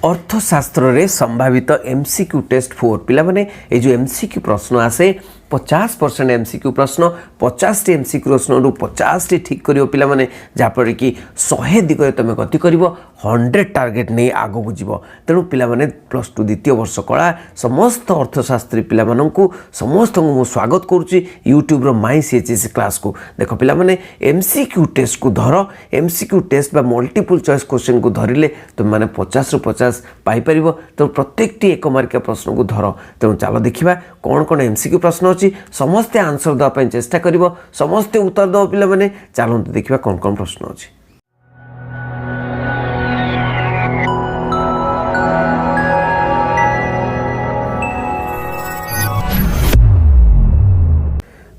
अर्थशास्त्र रे संभावित एमसीक्यू टेस्ट 4 पिला माने ए जो एमसीक्यू प्रश्न आसे 50% एमसीक्यू प्रश्न 50 टी एमसीक्यू प्रश्न रु 50 टी ठीक करियो पिला माने जापर कि 100 दिगरे तमे गति करिवो 100 टार्गेट नै आगो बुझिवो तेनु पिला माने प्लस 2 द्वितीय वर्ष कला समस्त अर्थशास्त्री पिला माननकु समस्त मु स्वागत करूची YouTube रो माई सीएचएस क्लास को देखो पिला माने एमसीक्यू टेस्ट को धर एमसीक्यू टेस्ट बा मल्टीपल चॉइस क्वेश्चन को धरिले तुम माने 50 रु 50 पाई परिबो तो प्रत्येक टी एक मार्किया प्रश्न को धर तेनु चलो देखिबा कोन कोन एमसीक्यू प्रश्न समस्ते आंसर दवा चेष्टा करिवो समस्ते उत्तर दो पिला माने चलते देखिबा कोन कोन प्रश्न अछि।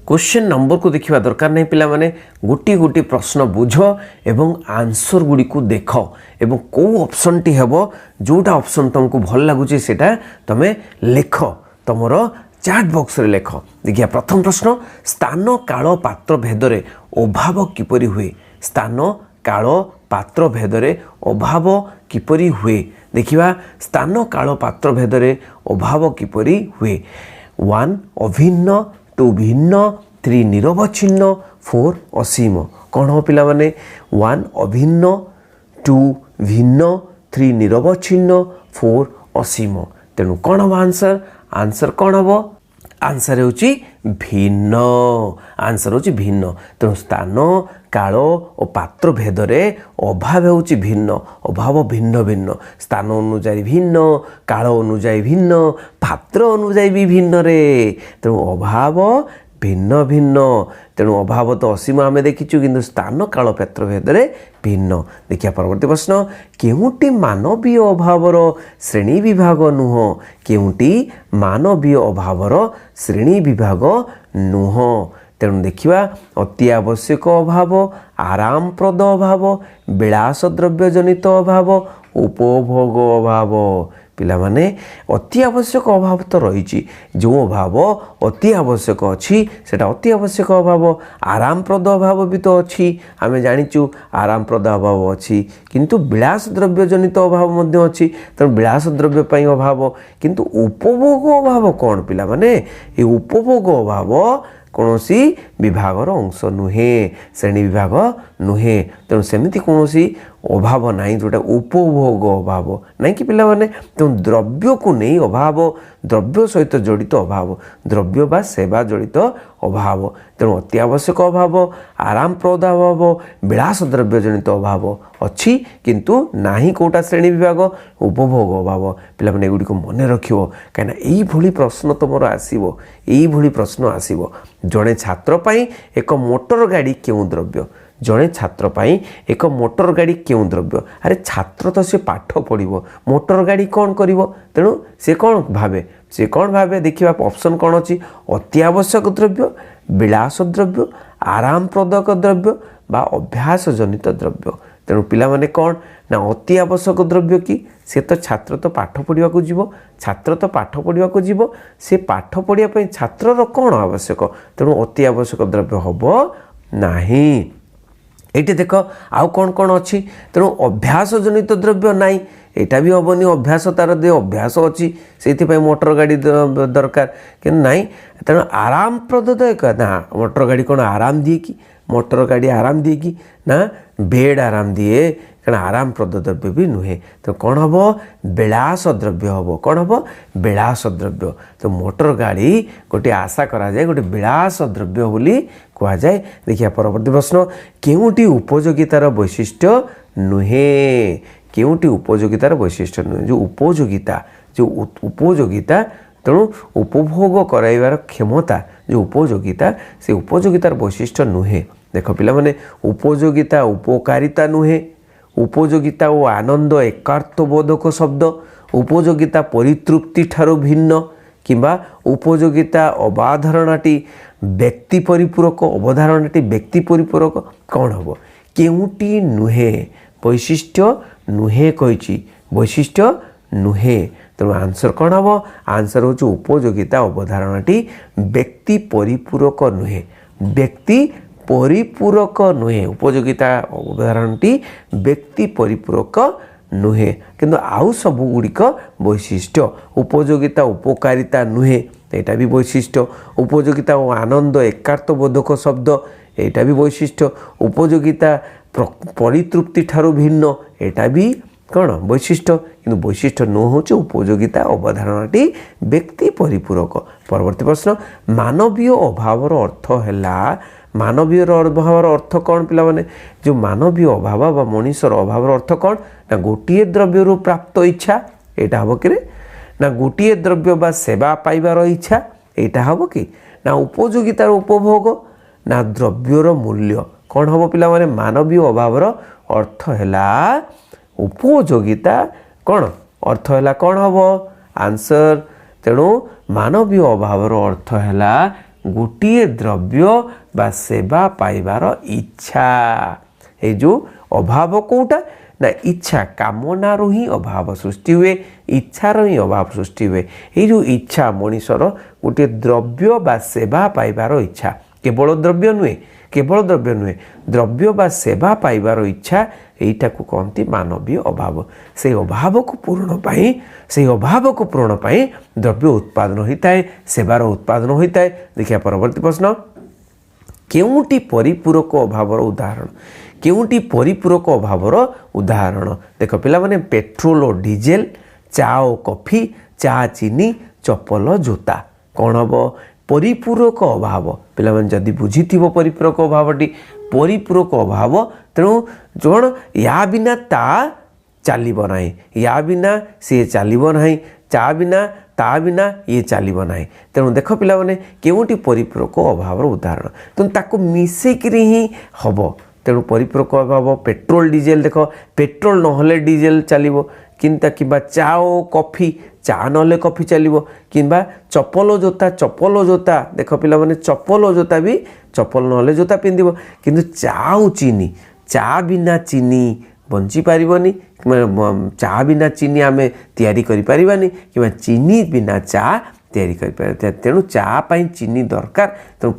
क्वेश्चन नंबर को देखिबा दरकार नहीं पिला माने गोटी गोटी प्रश्न बुझ एवं आंसर गुडी को देख एवं को ऑप्शन टी हेबो जोटा ऑप्शन तुमको भल लागुची सेटा तमे लेख तमरो चैट बॉक्स रे लेख देखिया प्रथम प्रश्न स्थान काल पात्र भेदरे अभाव किपरि हुए स्थान काल पात्र भेदरे अभाव किपरि हुए देखिबा स्थान काल पात्र भेदरे अभाव किपरि हुए 1 अभिन्न 2 भिन्न 3 निरवच्छिन्न 4 असीम कौन हो पिला माने 1 अभिन्न 2 भिन्न 3 निरवच्छिन्न 4 असीम तेणु कौन हम आंसर आंसर कौन हम आंसर होची भिन्न आंसर होची भिन्न तेणु स्थान काल और पात्र भेदरे अभाव होची भिन्न अभाव भिन्न भिन्न स्थान अनुजाई भिन्न काल अनुजाई भिन्न पात्र अनुजाई भी भिन्न रे तेणु अभाव भिन्न भिन्न तेणु अभाव तो असीम आम देखीचु किंतु स्थान काल पात्र भेदरे भिन्न देखिया परवर्ती प्रश्न केउटी मानवीय अभावर श्रेणी विभाग नुह केउटी मानवीय अभावर श्रेणी विभाग नुह तेणु देखिबा अति आवश्यक अभाव आरामप्रद अभाव विलास द्रव्य जनित अभाव उपभोग अभाव पिला माने अति आवश्यक अभाव तो रही जो अभाव अति आवश्यक अच्छी सेटा अति आवश्यक अभाव आरामप्रद अभाव भी तो अच्छी आम जाचु आरामप्रद अभाव अच्छी किंतु विलास द्रव्य जनित अभाव मध्य अच्छी तेणु विलास द्रव्य पाई अभाव किंतु उपभोग अभाव कौन पिला माने ये उपभोग अभाव कौनसी विभागर अंश नुहे श्रेणी विभाग नुहे तेणु सेमती कौनसी अभाव नहीं जोटा उपभोग अभाव नहीं कि पिला माने तेणु द्रव्य को नहीं अभाव द्रव्य सहित जड़ित अभाव द्रव्य बा सेवा जड़ित अभाव तेणु अति आवश्यक अभाव आरामप्रद अभाव विलास द्रव्य जनित अभाव अच्छी किंतु नाही कोटा श्रेणी विभाग उपभोग अभाव पिला माने एगुडी को मन रखियो कहीं यही भली प्रश्न तुमर आसीबो यही भली प्रश्न आसीबो जड़े छात्र पाई एक मोटर गाड़ी क्यों द्रव्य जड़े छात्र पाई एक मोटर गाड़ी क्यों द्रव्य अरे छात्र तो से पाठ पढ़ो मोटर गाड़ी कौन करिवो तेणु से कौन भावे देखिए ऑप्शन कौन अच्छी अति आवश्यक द्रव्य विलास द्रव्य आरामप्रदक द्रव्य बा अभ्यास जनित द्रव्य तेणु पिला माने कौन ना अति आवश्यक द्रव्य कि से तो छात्र तो पाठ पढ़ा को जीव छात्र तो पाठ पढ़ा को जीव से पाठ पढ़ाई छात्र कौन आवश्यक तेणु अति आवश्यक द्रव्य हम नाही ये देख आउ कौन कौन अच्छी तेणु अभ्यास जनित द्रव्य नाई एटा भी हेनी अभ्यास तार दे अभ्यास अच्छी से मोटर गाड़ी दरकार कि नाई तेणु आरामप्रददायक ना मोटर गाड़ी कौन आराम दिए कि मोटर गाड़ी आराम दिए कि ना बेड आराम दिए कारण आरामप्रद द्रव्य भी नुहे तो कौन हम विलास द्रव्य हम कौन हम विलास द्रव्य तो मोटर गाड़ी गोटे आशा करा जाए गोटे विलास द्रव्य बोली कह जाए देखिए परवर्ती प्रश्न केउटी उपयोगितार वैशिष्ट्य नुहे केउटी उपयोगितार वैशिष्ट्य नुहे जो उपयोगिता तेणु उपभोग कराइबार क्षमता जो उपयोगिता से उपयोगितार वैशिष्ट्य नुहे देख पिला माने उपयोगिता उपकारिता नुहे उपयोगिता और आनंद एकार्थबोधक शब्द उपयोगिता परितृप्ति ठारो भिन्न किंबा उपयोगिता अवधारणाटी व्यक्ति परिपूरक अवधारणाटी व्यक्ति परिपूरक कौन हम केउटी नुहे वैशिष्ट्य नुहे कही वैशिष्ट्य नुहे तेणु आंसर कौन हम आंसर हो उपयोगिता अवधारणाटी व्यक्ति परिपूरक नुहे व्यक्ति परिपूरक नुहे उपयोगिता अवधारणाटी व्यक्ति परिपूरक नुहे किंतु आउ सब गुड़िक वैशिष्ट्य उपयोगिता उपकारिता नुहे यहाँ भी वैशिष्ट्य उपयोगिता और आनंद एकार्थबोधक शब्द यहाँ भी वैशिष्ट्य उपयोगिता परितृप्ति ठारू भिन्न यहाँ भी कौन वैशिष्ट्य किंतु वैशिष्ट्य न हो उपयोगिता अवधारणाटी व्यक्ति परिपूरक। परवर्ती प्रश्न मानवीय अभावर अर्थ है मानवीय अभावर अर्थ कौन पिला माने जो मानवीय अभाव बा मनीषर अभावर अर्थ कौन ना गोटे द्रव्य प्राप्त इच्छा यहाँ हम कि ना गोटे द्रव्य बा सेवा पाइबार इच्छा यहाँ हम कि ना उपयोगितार उपभोग ना द्रव्यर मूल्य कौन हम पिला माने मानवीय अभावर अर्थ है उपयोगिता कौन अर्थ है कौन हम आंसर तेणु मानवीय अभावर अर्थ है गोटे द्रव्य बा सेवा पाइबार इच्छा ये जो अभाव कोटा ना इच्छा कामनार ही अभाव सृष्टि हुए इच्छार ही अभाव सृष्टि हुए ये जो इच्छा मनीषर गोटे द्रव्य बा सेवा पाइबार इच्छा केवल द्रव्य नुहे द्रव्य बा सेवा पाइबार इच्छा यहीटा को कहती मानवीय अभाव से अभाव को पूरण पाई द्रव्य उत्पादन होता है सेवार उत्पादन होता है। देखिए परवर्ती प्रश्न केउटी परिपूरक अभावर उदाहरण केउटी परिपूरक अभावर उदाहरण देख पिला माने पेट्रोल और डीजेल चा और कॉफी चा चीनी चप्पल जोता कौन हम परिपूरक अभाव पिला माने जदि बुझी परिपूरक अभावटी परिपूरक अभाव तेणु जौन या बिना ता चलिब ना या बिना सी चलिब ना चा बिना ता बिना ये चलिब ना तेणु देख पिला माने केउटी परिपूरक अभावर उदाहरण तेणु ताको मिसेकिरी ही हम तेणु परिपूरक अभाव पेट्रोल डीजेल देख पेट्रोल नहले डीजेल चलिब किंता कि चा और कॉफी चा नहले कॉफी चलिब किंबा चप्पल जोता देख पिला माने चप्पल जोता भी चप्पल नहले जोता पिंधिब किंतु चा और चीनी चा बिना चीनी बंची पारिबनी चा बिना चीनी आमे तैयारी करि परिबानी कि चीनी बिना चा तैयारी करि पार तेणु चा पाई चीनी दरकार तेणु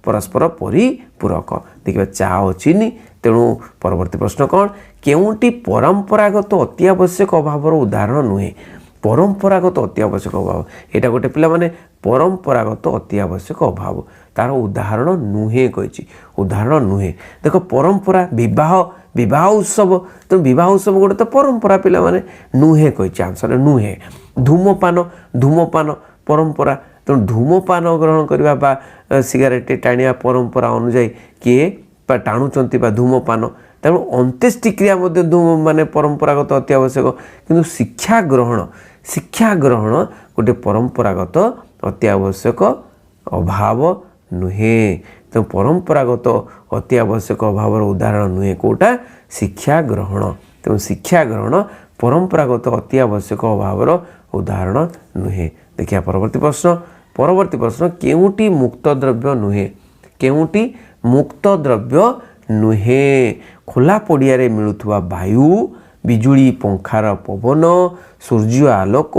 परस्पर परिपूरक देखिए चा और चीनी तेणु परवर्ती प्रश्न कौन केउटी परंपरागत अति आवश्यक अभावर उदाहरण नुहे परंपरागत अति आवश्यक अभाव यहाँ गोटे पिला माने परंपरागत अति आवश्यक अभाव तार उदाहरण नुहे कही उदाहरण नुहे देख परंपरा विवाह उत्सव तो विवाह उत्सव गोटे तो परंपरा पिला माने नुहे कही आंसर नुहे धूमपान परंपरा तेणु धूमपान ग्रहण करने बा सिगारेट टाणिया परंपरा अनुजाई किए टाणुचंती बा धूमपान तेणु अंत्येष्टिक्रिया धूम माने परंपरागत अति आवश्यक किंतु शिक्षा ग्रहण गोटे परंपरागत अति आवश्यक अभाव नुहे तो परंपरागत अति आवश्यक अभावर उदाहरण नुहे कोटा शिक्षा ग्रहण तेणु शिक्षा ग्रहण परंपरागत अति आवश्यक अभावर उदाहरण नुहे। देखिए परवर्ती प्रश्न केउटी मुक्त द्रव्य नुहे खोला पड़िया रे मिलुथुवा वायु बिजुली पंखार पवन सूर्य आलोक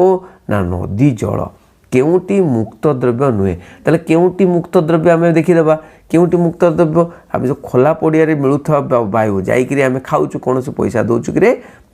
ना नदी जल केउटी मुक्त द्रव्य नुहे ताले केउटी मुक्त द्रव्य आम देखीदेवा केउटी मुक्त द्रव्य आम जो खोला पड़िया रे मिलुथुवा वायु जाइकरी आम खाऊचु कौन से पैसा दौचु कि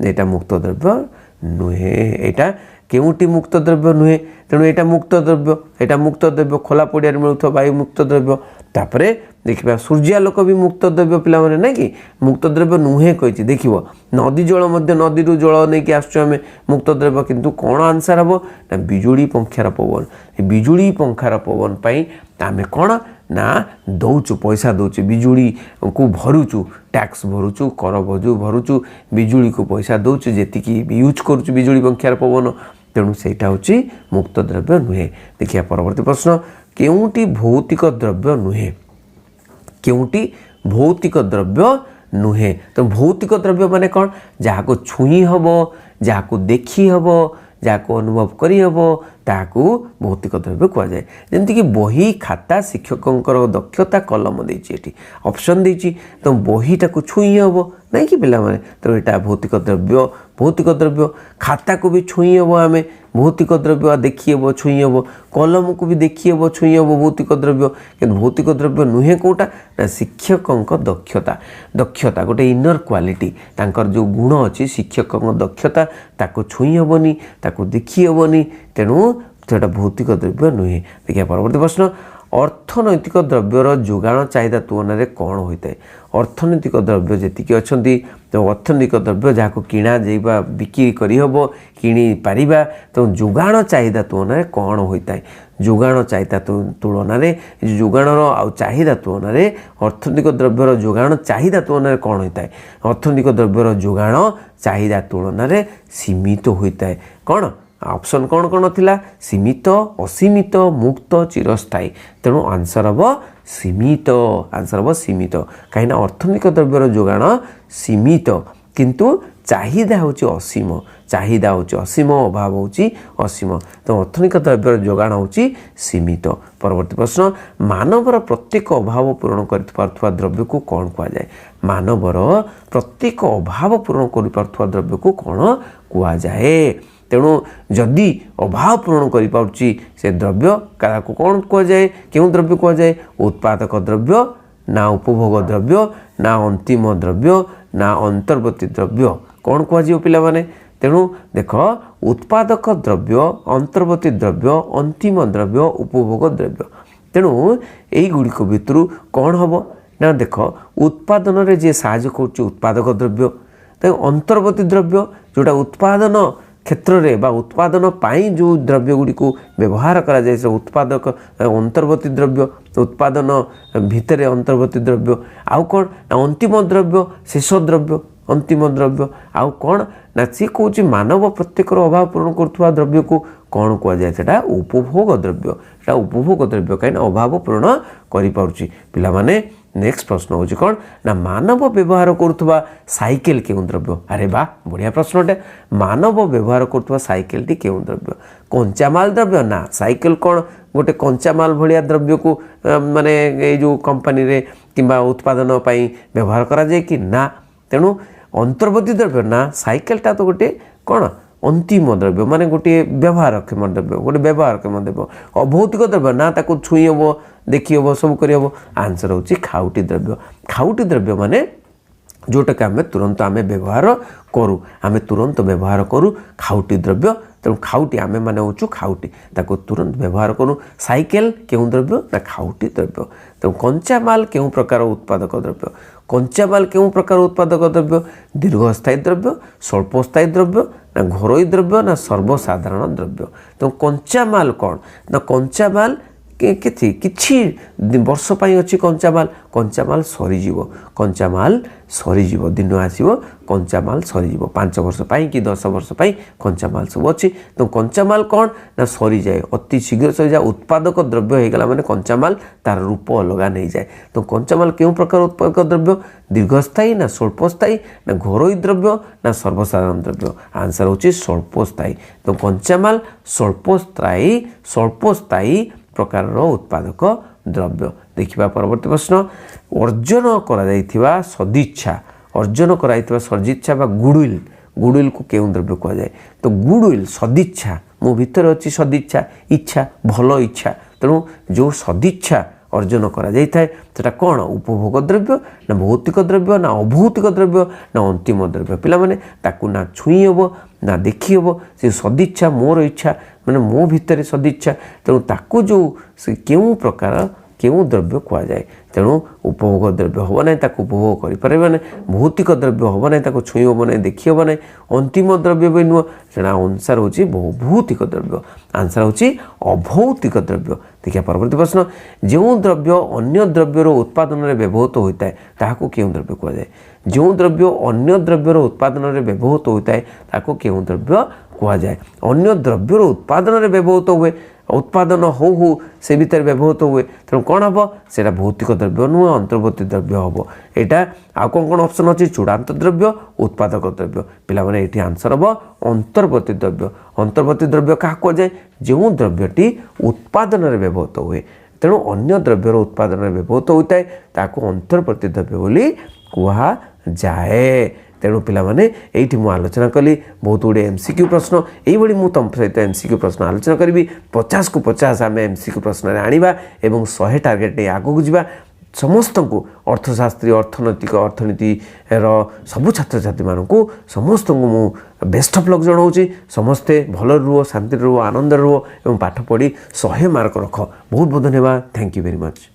एटा मुक्त द्रव्य नुहे एटा केउटी मुक्त द्रव्य नुहे तेणु यहाँ मुक्त द्रव्य खोला पड़िया मिलुथुवा वायु मुक्त द्रव्य तापरे देखिबा सूर्यालोक भी मुक्त द्रव्य पिला माने ना कि मुक्त द्रव्य नुहे कही देखिबो नदी जल मध्य नदी रु जल नहीं कि आसु आमे मुक्त द्रव्य किंतु कौन आंसर हम ना बिजुली पंखार पवन बिजुली पंखार पवन पाई आमे कौन ना दौचु पैसा दौचु बिजुली को भरुचु टैक्स भरुचु कर भरुचु बिजुली को पैसा दौचु जेतिकी यूज करुचु बिजुली पंखार पवन तेणु सेटा होची मुक्त द्रव्य नुहे। देखिए परवर्ती प्रश्न केउटी भौतिक द्रव्य नुहे केउटी भौतिक द्रव्य नुहे तो भौतिक द्रव्य माने कौन जहाँ छुई हम जहाँ देखी हम जहाँ अनुभव करी हम ताकू भौतिक द्रव्य कह जाए जमीक बही खाता शिक्षकों दक्षता कलम देती ऑप्शन देती तो बहीटा को छुई हम नहीं कि पिला माने तो यहाँ भौतिक द्रव्य भौतिक द्रव्य। खाता को भी छुई हम आम भौतिक द्रव्य देखी हे छुई हम, कलम को भी देखी हे छुई हम भौतिक द्रव्य। कि भौतिक द्रव्य नुहे कौटा ना शिक्षक दक्षता। दक्षता गोटे इनर क्वालिटी तांकर जो गुण अच्छी शिक्षक दक्षता ताको छुई हेनी ताको देखी हेनी तेणु सेटा भौतिक द्रव्य नुहे। देखिए परवर्ती प्रश्न अर्थनैतिक द्रव्यर जोगाण चाहिदा तुलन में कौन होता है। अर्थनैतिक द्रव्य जी अच्छा तो अर्थनैतिक द्रव्य जहाँ किणा जाइबा बिक्री करहब कि पारिबा तो जोगाण चाहिदा तुलन में कौन होता है। जोगाण चाहिदा तुलन में जोगाणर आ चाहिदा तुलन में अर्थनैतिक द्रव्यर जोगाण चाहिदा तुलन में कौन होता है। अर्थनैतिक द्रव्यर जोगाण चाहिदा तुलन में सीमित होता है। कौन ऑप्शन कौन कौन थिला सीमित असीमित मुक्त चिरस्थायी तेणु आंसर हम सीमित। आंसर हम सीमित कहीं अर्थनैतिक द्रव्यर जोगाण सीमित किंतु चाहिदा होची असीम। चाहिदा होची असीम अभाव होची असीम तो अर्थनैतिक द्रव्यर जोगाण होची सीमित। परवर्ती प्रश्न मानवर प्रत्येक अभाव पूरण कर द्रव्य को कौन कह जाए। मानवर प्रत्येक अभाव पूरण कर द्रव्य को कौन कह जाए। तेणु जदि अभाव पूरण करि से द्रव्य क्या कौन कहुए क्यों द्रव्य कहुए उत्पादक द्रव्य ना उपभोग द्रव्य ना अंतिम द्रव्य ना अंतर्वर्ती द्रव्य कौन कह पिला माने। तेणु देख उत्पादक द्रव्य अंतर्वर्ती द्रव्य अंतिम द्रव्य उपभोग द्रव्य तेणु यही गुड़िक भितर कौन हम ना देख उत्पादन रे जे साहाय्य कर उत्पादक द्रव्य अंतर्वर्ती द्रव्य जोटा उत्पादन क्षेत्र रे बा उत्पादन पाई जो द्रव्य गुड़ी को व्यवहार करा जाए से उत्पादक अंतर्वर्ती द्रव्य उत्पादन भितर अंतर्वर्ती द्रव्य आउ कौन अंतिम द्रव्य शेष द्रव्य अंतिम द्रव्य आउ कौन ना सी कौच मानव प्रत्येक अभाव पूरण कर द्रव्य को कौन कह जाए सेटा उपभोग द्रव्य। सेटा उपभोग द्रव्य कहीं अभाव पूरण करि पिला माने। नेक्स्ट प्रश्न होची कौन ना मानव व्यवहार करुवा साइकेल क्यों द्रव्य। अरे वाह बढ़िया प्रश्नटे। मानव व्यवहार करुवा साइकेल टी क्यों द्रव्य कंचामाल द्रव्य ना साइकेल कौन गोटे कंचामाल भलिया द्रव्य को माने ये जो कंपनी रे किंबा उत्पादन पाई व्यवहार करा जाए कि ना। तेणु अंतर्वर्ती द्रव्य ना साइकेलटा तो गोटे कौन अंतिम द्रव्य माने गोटे व्यवहारक्षम द्रव्य गोटे व्यवहारक्षम द्रव्य। अभौतिक द्रव्य ना ताको छुई हम देखी हम सब कर। आंसर होची खाउटी द्रव्य। खाउटी द्रव्य माने जोटा कि आम तुरंत आम व्यवहार करूँ आम तुरंत व्यवहार करूँ खाउटी द्रव्य। तेणु खाउटी आम मैंने होचु खाउटी ताको तुरंत व्यवहार करूँ। साइकेल क्यों द्रव्य ना खाउटी द्रव्य। तेणु कंचामाल क्यों प्रकार उत्पादक द्रव्य। कंचामाल क्यों प्रकार उत्पादक द्रव्य दीर्घस्थायी द्रव्य स्वल्पस्थायी द्रव्य ना घरोई द्रव्य ना सर्वसाधारण द्रव्य। तो कंचामाल कौन ना कंचामाल किछि वर्ष पाई अच्छी कंचामाल कंचामाल सरीजीव कंचामाल सरीजीव दिन आसो कंचामाल सरीजीव 5 वर्ष पाई कि 10 वर्ष पाई कंचामाल सब अच्छी। तो कंचामाल कौन ना सरी जाए अति शीघ्र सरी जाए उत्पादक द्रव्य होगला माने कंचामाल तार रूप अलग नहीं जाए। तो कंचामाल क्यों प्रकार उत्पादक द्रव्य दीर्घस्थायी ना स्वल्पस्थायी ना घरोई द्रव्य ना सर्वसाधारण द्रव्य। आंसर होची स्वल्पस्थायी। तो कंचामाल स्वल्पस्थायी प्रकार उत्पादक द्रव्य। देखिबा परवर्ती प्रश्न अर्जन करा सदिच्छा अर्जन करा सदिच्छा बा गुडविल गुडविल को क्यों द्रव्य कह जाए। तो गुडविल सदिच्छा मो भीतर अच्छी सदिच्छा इच्छा भल इच्छा तेणु जो सदिच्छा अर्जन करा जाय थाए सेटा कौन उपभोग द्रव्य ना भौतिक द्रव्य ना अभौतिक द्रव्य ना अंतिम द्रव्य। पिला माने ताकू ना छुई हेब ना देखी हेब से सदिच्छा मोर इच्छा माने मो भितर सदिच्छा तेणु ताकू जो से क्यों प्रकार क्यों द्रव्य कह जाए। तेणु उपभोग द्रव्य हम ना ताकू उपभोग करें ना भौतिक द्रव्य हम ना ताकू छुई हम ना देखी हम ना अंतिम द्रव्य भी नुह सेटा आंसर होची भौतिक द्रव्य। आंसर होची अभौतिक द्रव्य। देखिए परवर्ती प्रश्न जो द्रव्य अन्य द्रव्यर उत्पादन में व्यवहृत होता है ताकू क्यों द्रव्य कह जाए। जो द्रव्य अन्य द्रव्यर उत्पादन में व्यवहृत होता है ताकू क्यों द्रव्य कह जाए। अन्य द्रव्यर उत्पादन में व्यवहृत हुए उत्पादन हो से भीतर व्यवहृत हुए तेणु कौन हम से भौतिक द्रव्य नुह अंतर्वर्ती द्रव्य हम। यहाँ आउ कौन कौन ऑप्शन अच्छी चूड़ांत द्रव्य उत्पादक द्रव्य। पिला माने एठी आंसर हम अंतर्वर्ती द्रव्य। अंतर्वर्ती द्रव्य क्या कह जाए जो द्रव्यटी उत्पादन में व्यवहृत हुए तेणु अन्य द्रव्यर उत्पादन में व्यवहृत होता है ताकू अंतर्वर्ती द्रव्य बोली कह जाए। तेणु पिलामाने एइठी मु आलोचना कली बहुत गुड़े एमसीक्यू प्रश्न यही मु तुम सहित एमसीक्यू प्रश्न आलोचना करी 50 को 50 आम एमसीक्यू प्रश्न आनिबा एवं 100 टार्गेट नहीं आगू जा समस्त को अर्थशास्त्री अर्थनैतिक अर्थनीति सबू छात्र छात्री मानक समस्त को मु बेस्ट ऑफ लक जनाऊँगी समस्ते भल रुह शांति रुह आनंद रुह और पाठ पढ़ी 100 मार्क रख बहुत बहुत धन्यवाद थैंक यू वेरी मच।